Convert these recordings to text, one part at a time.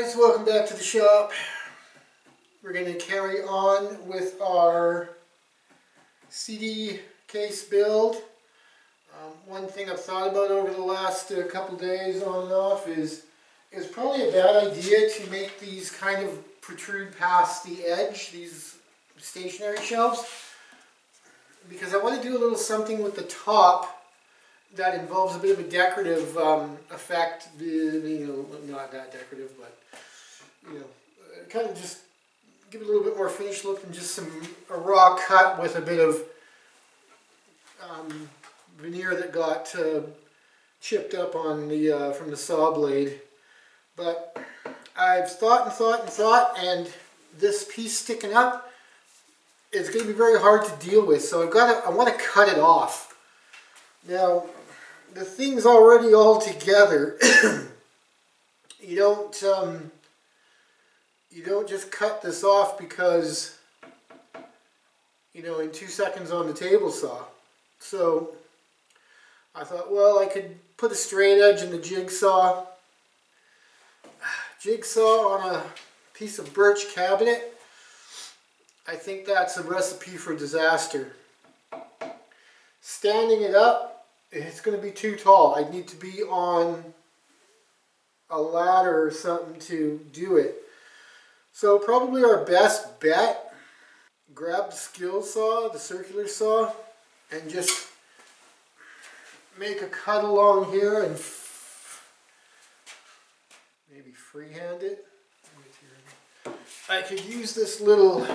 guys, welcome back to the shop. We're going to carry on with our CD case build. One thing I've thought about over the last couple days on and off is probably a bad idea to make these kind of protrude past the edge, these stationary shelves, because I want to do a little something with the top that involves a bit of a decorative effect, not that decorative, but kind of just give it a little bit more finished look than just a raw cut with a bit of veneer that got chipped up on the from the saw blade. But I've thought, and this piece sticking up is going to be very hard to deal with. So I want to cut it off. Now, the thing's already all together. You don't just cut this off because, in 2 seconds on the table saw. So I thought, well, I could put a straight edge in the jigsaw on a piece of birch cabinet. I think that's a recipe for disaster. Standing it up, it's going to be too tall. I'd need to be on a ladder or something to do it. So probably our best bet, grab the skill saw, the circular saw, and just make a cut along here and maybe freehand it. I could use this little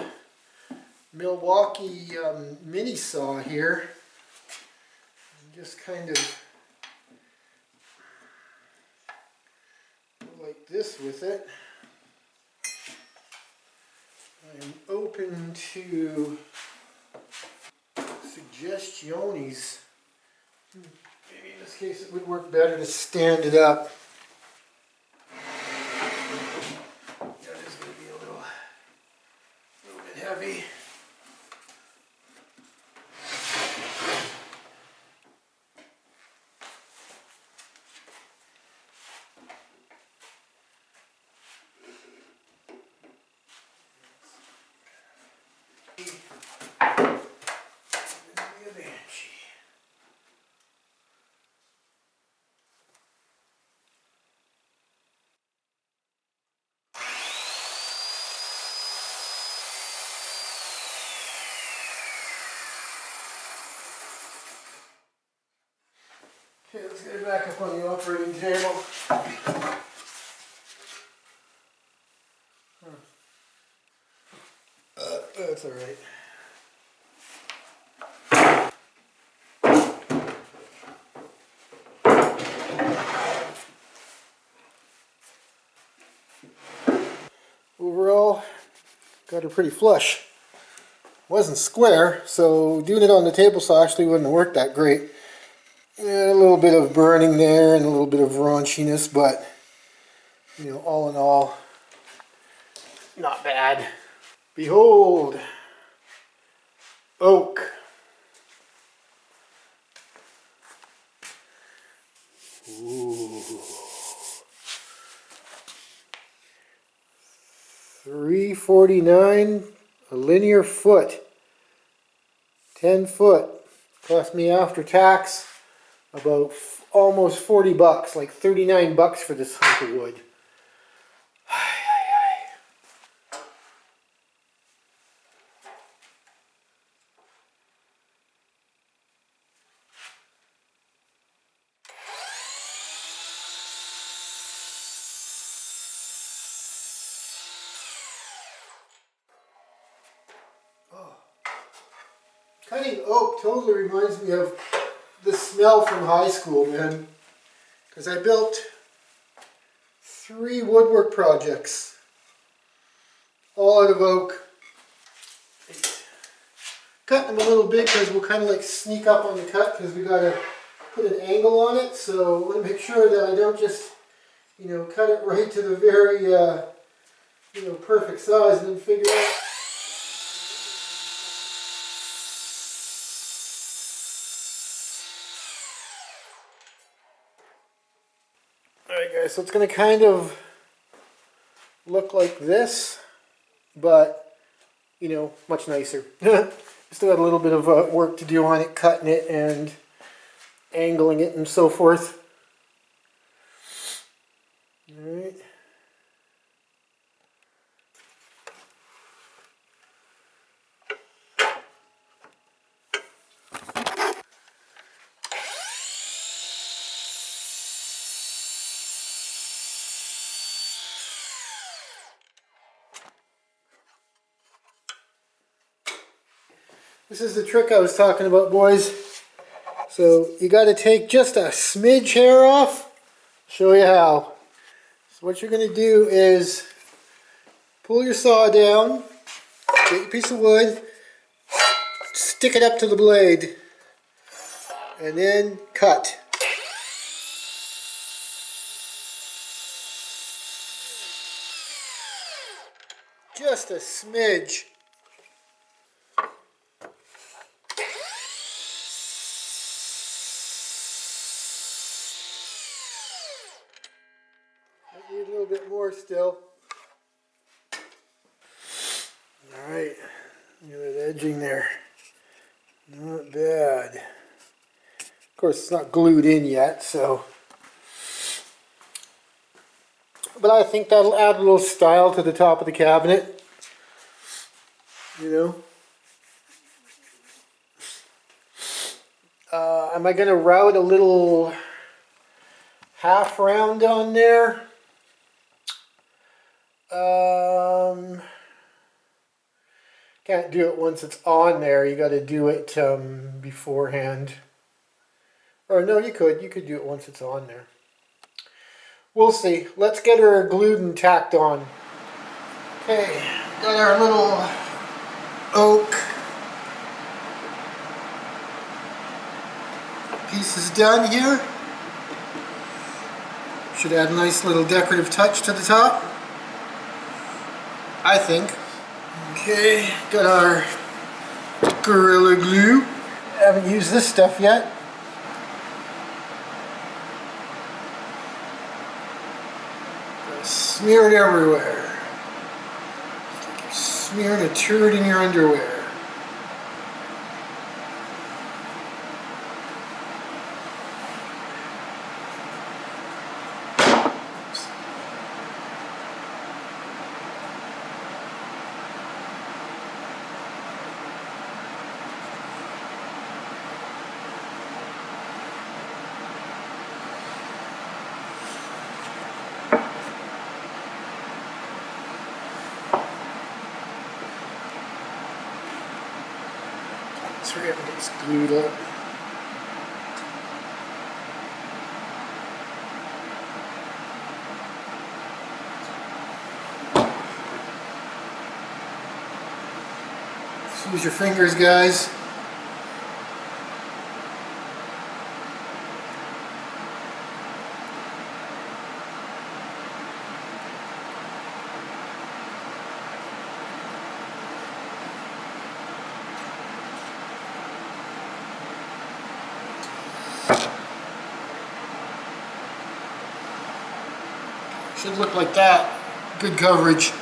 Milwaukee mini saw here. Just kind of go like this with it. I am open to suggestions. Maybe in this case it would work better to stand it up. That is going to be a little bit heavy. Okay, let's get it back up on the operating table. That's all right. Overall, got her pretty flush. Wasn't square, so doing it on the table saw actually wouldn't have worked that great. Yeah, a little bit of burning there and a little bit of raunchiness, but all in all, not bad. Behold, oak. Ooh. $3.49 a linear foot. 10 foot. Cost me after tax about almost 40 bucks, like 39 bucks for this hunk of wood. Cutting oak totally reminds me of the smell from high school, man. Because I built 3 woodwork projects, all out of oak. Cut them a little big because we'll kind of like sneak up on the cut because we got to put an angle on it. So I want to make sure that I don't just, cut it right to the very, perfect size and then figure out. Alright guys, so it's going to kind of look like this, but you know, much nicer. Still got a little bit of work to do on it, cutting it and angling it and so forth. All right. This is the trick I was talking about, boys. So you got to take just a smidge hair off. Show you how. So what you're going to do is pull your saw down, get your piece of wood, stick it up to the blade, and then cut. Just a smidge. I need a little bit more still. Alright, look at that edging there. Not bad. Of course, it's not glued in yet, so. But I think that'll add a little style to the top of the cabinet. You know. Am I going to route a little half round on there? Can't do it once it's on there. You got to do it beforehand. Or no, you could do it once it's on there. We'll see. Let's get her glued and tacked on. Okay, got our little oak pieces done here. Should add a nice little decorative touch to the top, I think. Okay, got our Gorilla Glue. Haven't used this stuff yet. Smear it everywhere. Smearing a turd in your underwear. Hurry up and get this glued up. Just use your fingers, guys. Should look like that. Good coverage.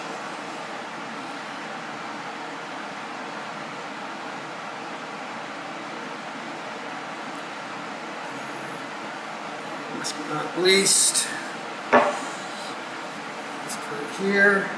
Last but not least, let's put it here.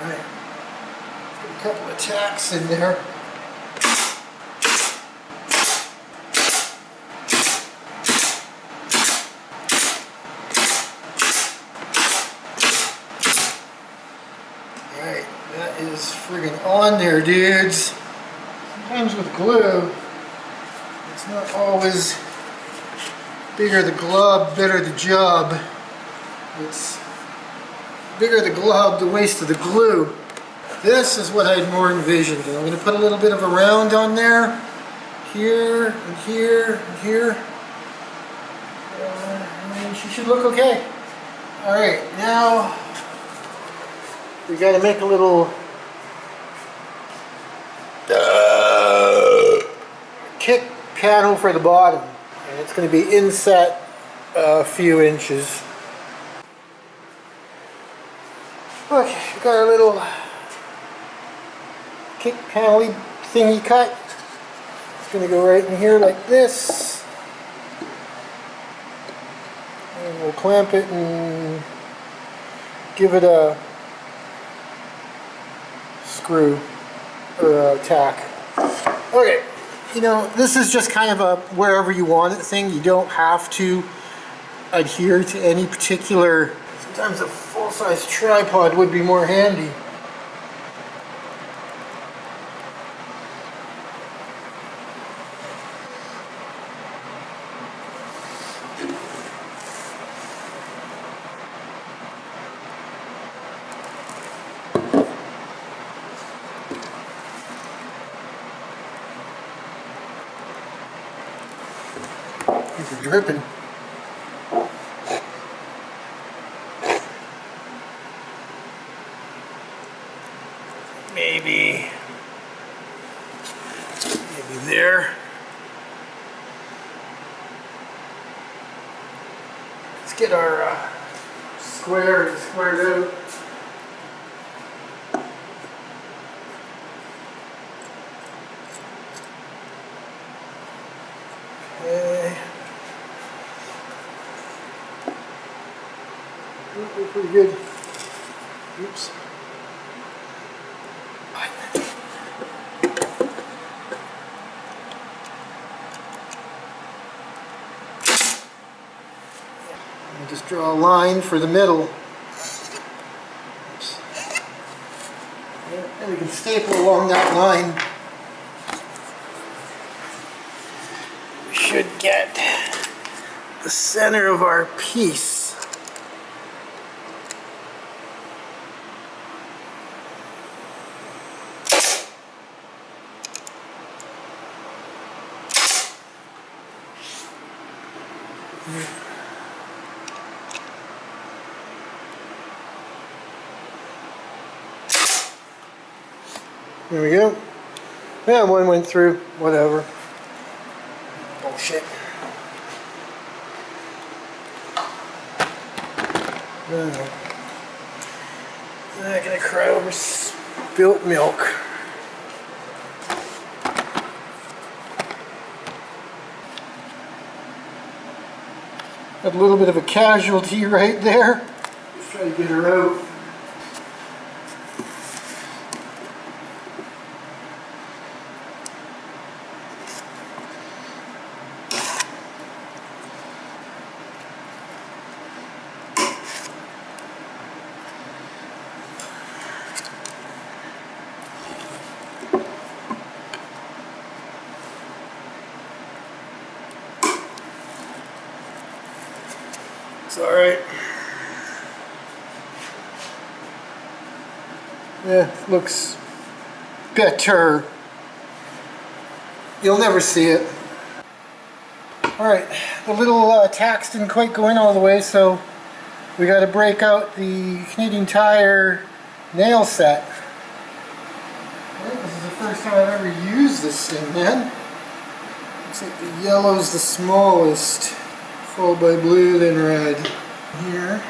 Alright, a couple of tacks in there. Alright, that is friggin' on there, dudes. Sometimes with glue, it's not always bigger the glob, better the job. It's bigger the glob, the waste of the glue. This is what I'd more envisioned. I'm going to put a little bit of a round on there, here and here and here. And she should look okay. Alright, now we got to make a little kick panel for the bottom. And it's going to be inset a few inches. Okay, we got our little kick panel thingy cut. It's going to go right in here like this. And we'll clamp it and give it a screw or a tack. Okay, you know, this is just kind of a wherever you want it thing. You don't have to adhere to any particular. Sometimes a full-size tripod would be more handy. These are dripping. Maybe there. Let's get our squared out. Okay. We're pretty good. Oops. Just draw a line for the middle. Oops. And we can staple along that line. We should get the center of our piece. There we go. Yeah, one went through. Whatever. Bullshit. I'm not gonna cry over spilt milk. Got a little bit of a casualty right there. Let's try to get her out. It's alright. Yeah, looks better. You'll never see it. Alright, the little tacks didn't quite go in all the way, so we got to break out the Canadian Tire nail set. This is the first time I've ever used this thing, man. Looks like the yellow's the smallest, followed by blue, then red. Here.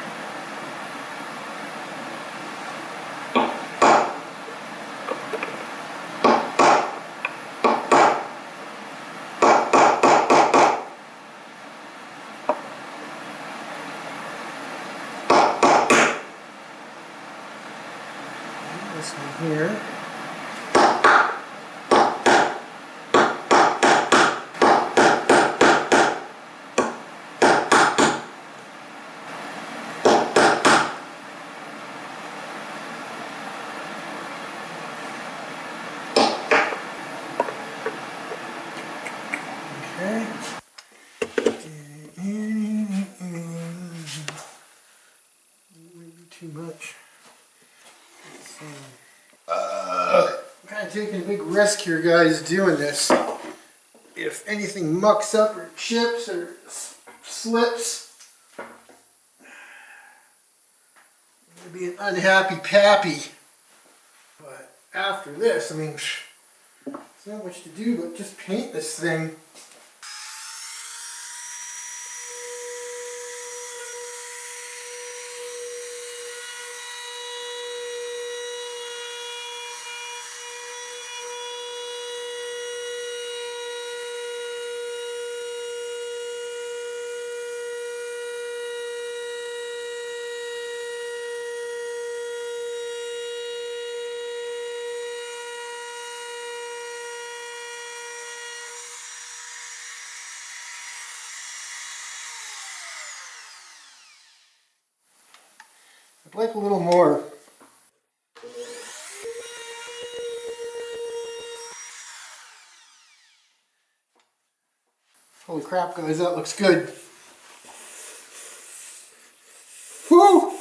this one here. Okay. Maybe too much. I'm kind of taking a big risk here, guys, doing this. If anything mucks up or chips or slips, I'm going to be an unhappy pappy. But after this, I mean, there's not much to do but just paint this thing. I'd like a little more. Holy crap, guys, that looks good. Woo!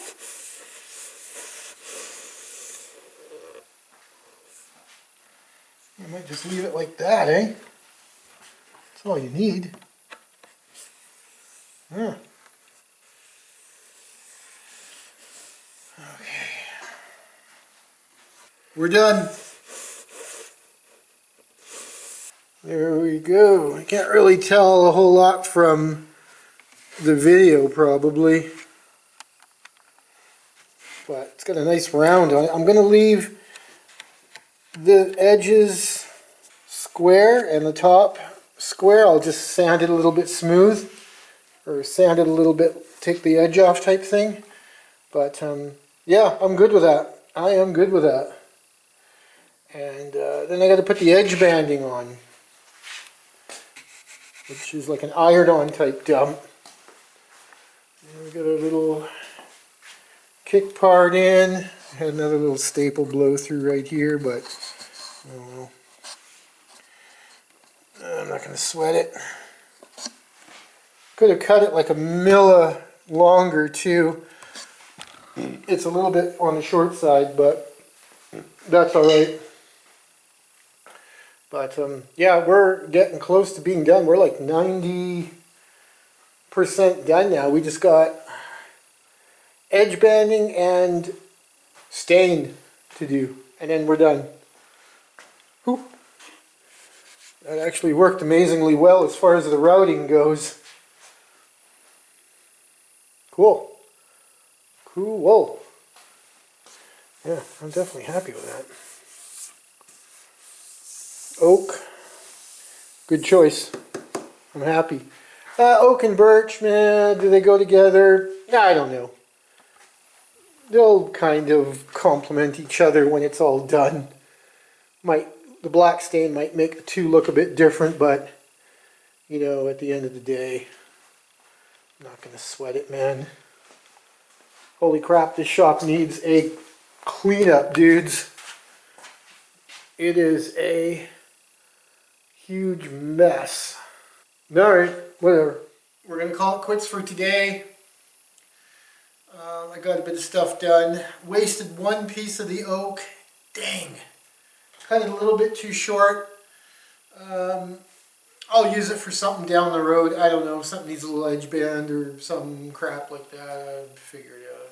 I might just leave it like that, eh? That's all you need. Yeah. Okay. We're done. There we go. I can't really tell a whole lot from the video probably, but it's got a nice round on it. I'm going to leave the edges square and the top square. I'll just sand it a little bit smooth, or sand it a little bit, take the edge off type thing. But yeah, I'm good with that. I am good with that. And then I got to put the edge banding on, which is like an iron-on type dump. And we got a little kick part in. I had another little staple blow through right here, but I don't know. I'm not going to sweat it. Could have cut it like a milli longer too. It's a little bit on the short side, but that's all right. But yeah, we're getting close to being done. We're like 90% done now. We just got edge banding and stain to do, and then we're done. Whew. That actually worked amazingly well as far as the routing goes. Cool. Cool. Yeah, I'm definitely happy with that. Oak. Good choice. I'm happy. Oak and birch, man, do they go together? I don't know. They'll kind of complement each other when it's all done. The black stain might make the two look a bit different, but you know, at the end of the day, I'm not going to sweat it, man. Holy crap, this shop needs a cleanup, dudes. It is a huge mess. Alright, whatever. We're going to call it quits for today. I got a bit of stuff done. Wasted one piece of the oak. Dang. Cut it a little bit too short. I'll use it for something down the road. I don't know, something needs a little edge band or some crap like that. I'll figure it out.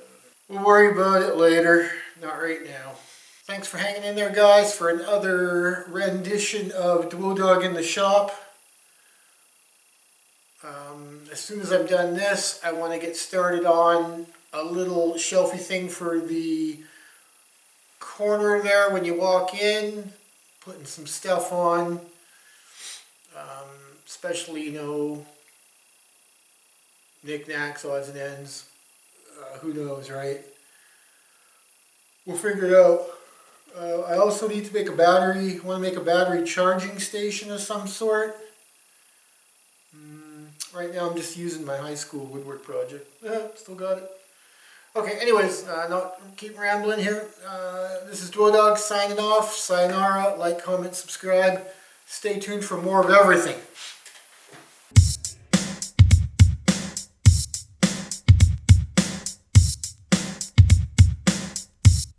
We'll worry about it later. Not right now. Thanks for hanging in there, guys, for another rendition of Dwoodog in the shop. As soon as I'm done this, I want to get started on a little shelfy thing for the corner there when you walk in, putting some stuff on, especially, you know, knickknacks, odds and ends, who knows, right? We'll figure it out. I also need to make a battery, want to make a battery charging station of some sort. Right now I'm just using my high school woodwork project. Still got it. Okay, anyways, not keep rambling here. This is Dwoodog signing off. Sayonara, like, comment, subscribe. Stay tuned for more of everything.